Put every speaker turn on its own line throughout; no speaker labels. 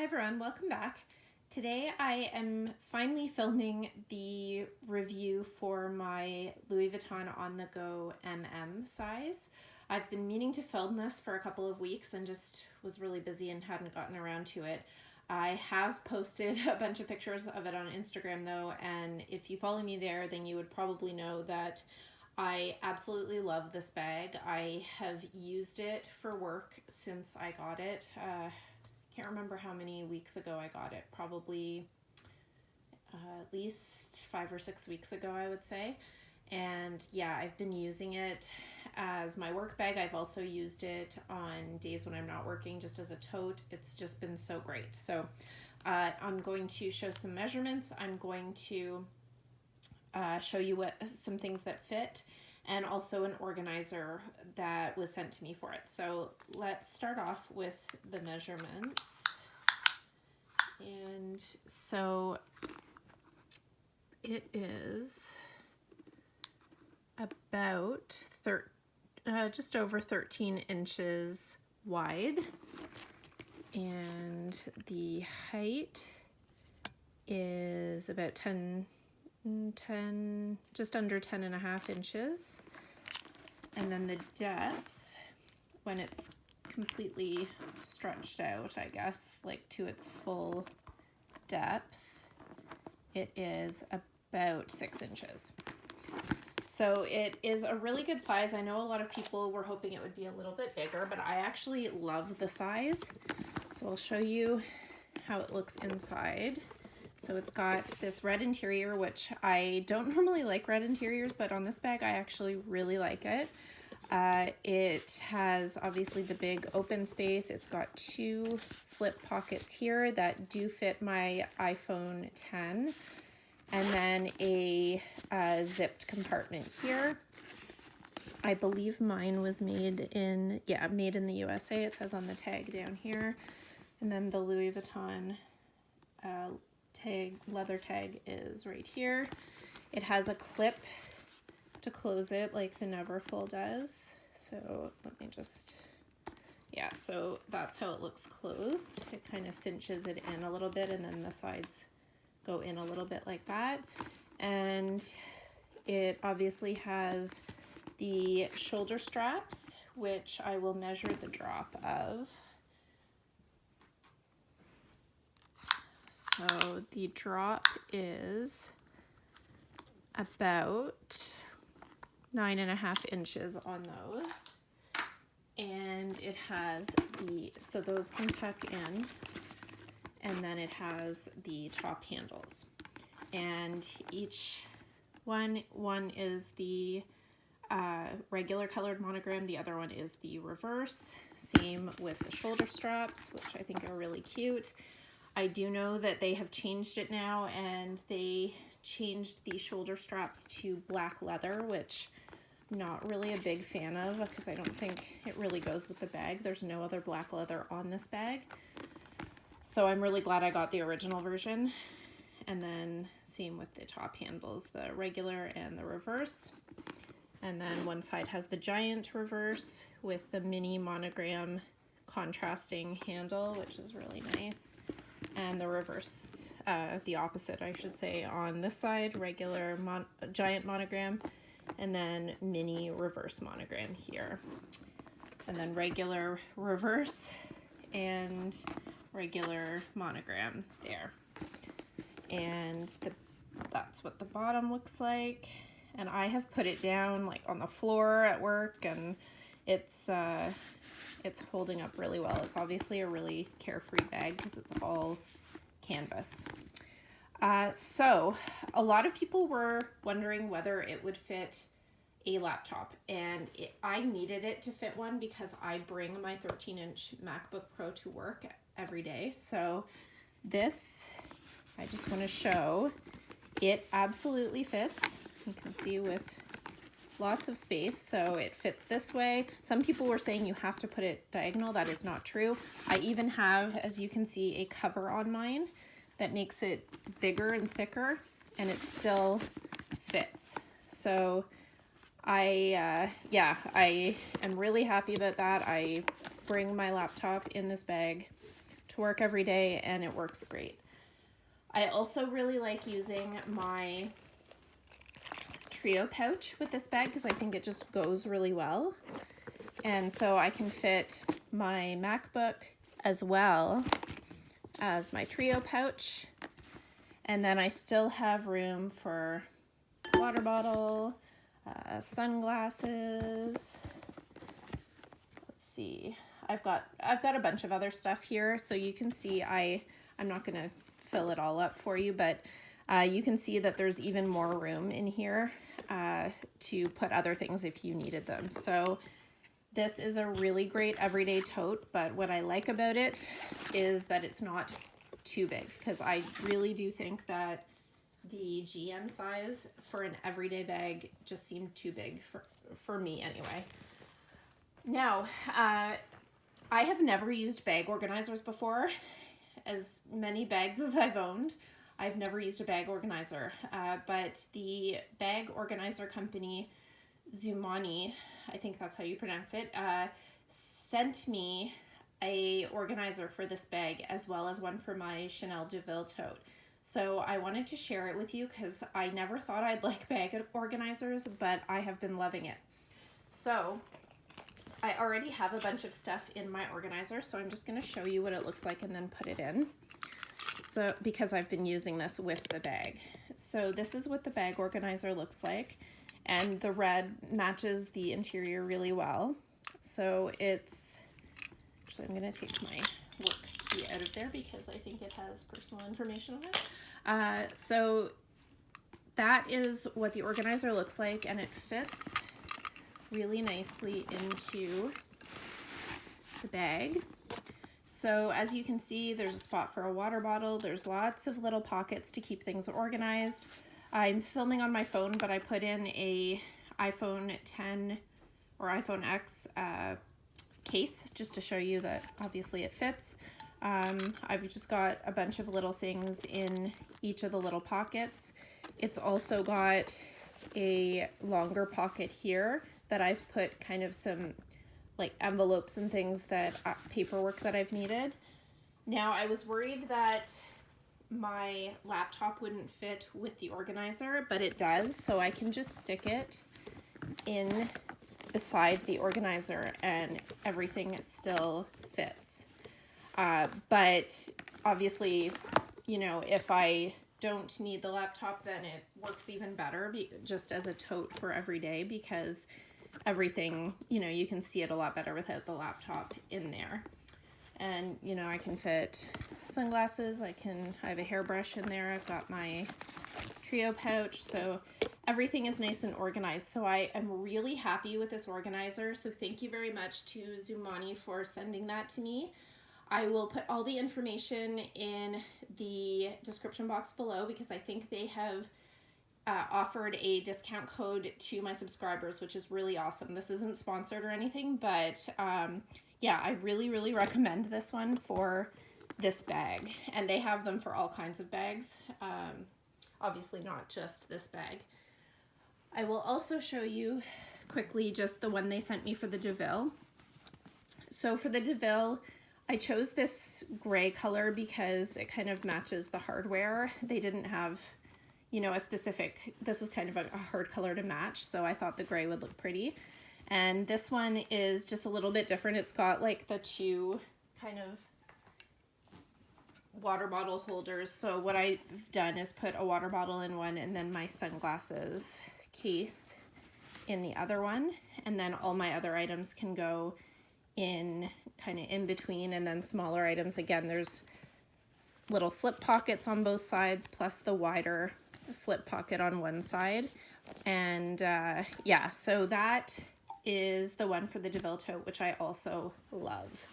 everyone, welcome back. Today I am finally filming the review for my Louis Vuitton On The Go MM size. I've been meaning to film this for a couple of weeks and just was really busy and hadn't gotten around to it. I have posted a bunch of pictures of it on Instagram though, and if you follow me there, then you would probably know that I absolutely love this bag. I have used it for work since I got it. Can't remember how many weeks ago I got it, probably at least 5 or 6 weeks ago, I would say. And yeah, I've been using it as my work bag. I've also used it on days when I'm not working just as a tote. It's just been so great. So I'm going to show some measurements. I'm going to show you some things that fit, and also an organizer that was sent to me for it. So let's start off with the measurements. And so it is about just over 13 inches wide, and the height is about 10, just under 10.5 inches. And then the depth, when it's completely stretched out, I guess, like to its full depth, it is about 6 inches. So it is a really good size. I know a lot of people were hoping it would be a little bit bigger, but I actually love the size. So I'll show you how it looks inside. So it's got this red interior, which I don't normally like red interiors, but on this bag I actually really like it. It has obviously the big open space. It's got 2 slip pockets here that do fit my iPhone 10, and then a zipped compartment here. I believe mine was made in the USA. It says on the tag down here. And then the Louis Vuitton leather tag is right here. It has a clip to close it like the Neverfull does. So let me just, so that's how it looks closed. It kind of cinches it in a little bit, and then the sides go in a little bit like that. And it obviously has the shoulder straps, which I will measure the drop of. So the drop is about 9.5 inches on those. And it has so those can tuck in, and then it has the top handles. And each one is the regular colored monogram, the other one is the reverse. Same with the shoulder straps, which I think are really cute. I do know that they have changed it now, and they changed the shoulder straps to black leather, which I'm not really a big fan of because I don't think it really goes with the bag. There's no other black leather on this bag. So I'm really glad I got the original version. And then same with the top handles, the regular and the reverse. And then one side has the giant reverse with the mini monogram contrasting handle, which is really nice. And the reverse, the opposite, I should say, on this side, regular giant monogram, and then mini reverse monogram here. And then regular reverse and regular monogram there. And that's what the bottom looks like. And I have put it down like on the floor at work, and it's holding up really well. It's obviously a really carefree bag because it's all canvas. So a lot of people were wondering whether it would fit a laptop, and I needed it to fit one because I bring my 13-inch MacBook Pro to work every day. So this, I just want to show, it absolutely fits. You can see with lots of space, so it fits this way. Some people were saying you have to put it diagonal. That is not true. I even have, as you can see, a cover on mine that makes it bigger and thicker, and it still fits. So I am really happy about that. I bring my laptop in this bag to work every day, and it works great. I also really like using my trio pouch with this bag because I think it just goes really well. And so I can fit my MacBook as well as my trio pouch. And then I still have room for water bottle, sunglasses. Let's see. I've got a bunch of other stuff here, so you can see I'm not going to fill it all up for you, but you can see that there's even more room in here to put other things if you needed them. So this is a really great everyday tote, but what I like about it is that it's not too big, because I really do think that the GM size for an everyday bag just seemed too big for me anyway. Now, I have never used bag organizers before. As many bags as I've owned, I've never used a bag organizer, but the bag organizer company, Zoomoni, I think that's how you pronounce it, sent me a organizer for this bag as well as one for my Chanel DeVille tote. So I wanted to share it with you because I never thought I'd like bag organizers, but I have been loving it. So I already have a bunch of stuff in my organizer, so I'm just going to show you what it looks like and then put it in. So because I've been using this with the bag. So this is what the bag organizer looks like, and the red matches the interior really well. So it's, actually I'm going to take my work key out of there because I think it has personal information on it. So that is what the organizer looks like, and it fits really nicely into the bag. So as you can see, there's a spot for a water bottle. There's lots of little pockets to keep things organized. I'm filming on my phone, but I put in a iPhone 10 or iPhone X case just to show you that obviously it fits. I've just got a bunch of little things in each of the little pockets. It's also got a longer pocket here that I've put kind of some like envelopes and things that paperwork that I've needed. Now I was worried that my laptop wouldn't fit with the organizer, but it does, so I can just stick it in beside the organizer and everything still fits. But obviously, you know, if I don't need the laptop, then it works even better just as a tote for every day, because everything, you know, you can see it a lot better without the laptop in there. And, you know, I can fit sunglasses, I have a hairbrush in there, I've got my trio pouch, so everything is nice and organized. So I am really happy with this organizer, so thank you very much to Zoomoni for sending that to me. I will put all the information in the description box below because I think they have offered a discount code to my subscribers, which is really awesome. This isn't sponsored or anything, but yeah, I really recommend this one for this bag. And they have them for all kinds of bags, obviously not just this bag. I will also show you quickly just the one they sent me for the DeVille. So for the DeVille, I chose this gray color because it kind of matches the hardware. They didn't have, you know, a specific, this is kind of a hard color to match, so I thought the gray would look pretty. And this one is just a little bit different. It's got like the two kind of water bottle holders. So what I've done is put a water bottle in one and then my sunglasses case in the other one. And then all my other items can go in kind of in between, and then smaller items. Again, there's little slip pockets on both sides, plus the wider slip pocket on one side. And yeah, so that is the one for the DeVille tote, which I also love.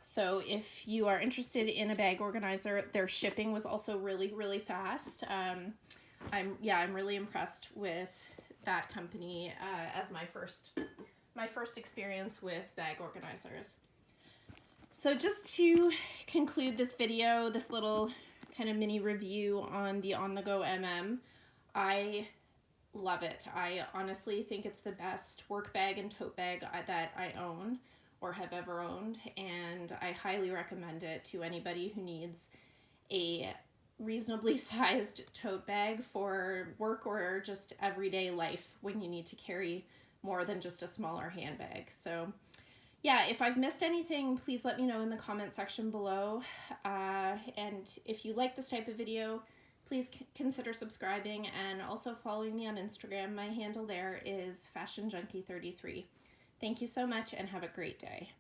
So if you are interested in a bag organizer, their shipping was also really fast. I'm really impressed with that company as my first experience with bag organizers. So just to conclude this video, this little kind of mini review on the On The Go MM, I love it. I honestly think it's the best work bag and tote bag that I own. or have ever owned, and I highly recommend it to anybody who needs a reasonably sized tote bag for work or just everyday life when you need to carry more than just a smaller handbag. So yeah, if I've missed anything, please let me know in the comment section below. And if you like this type of video, please consider subscribing and also following me on Instagram. My handle there is FashionJunkie33. Thank you so much and have a great day.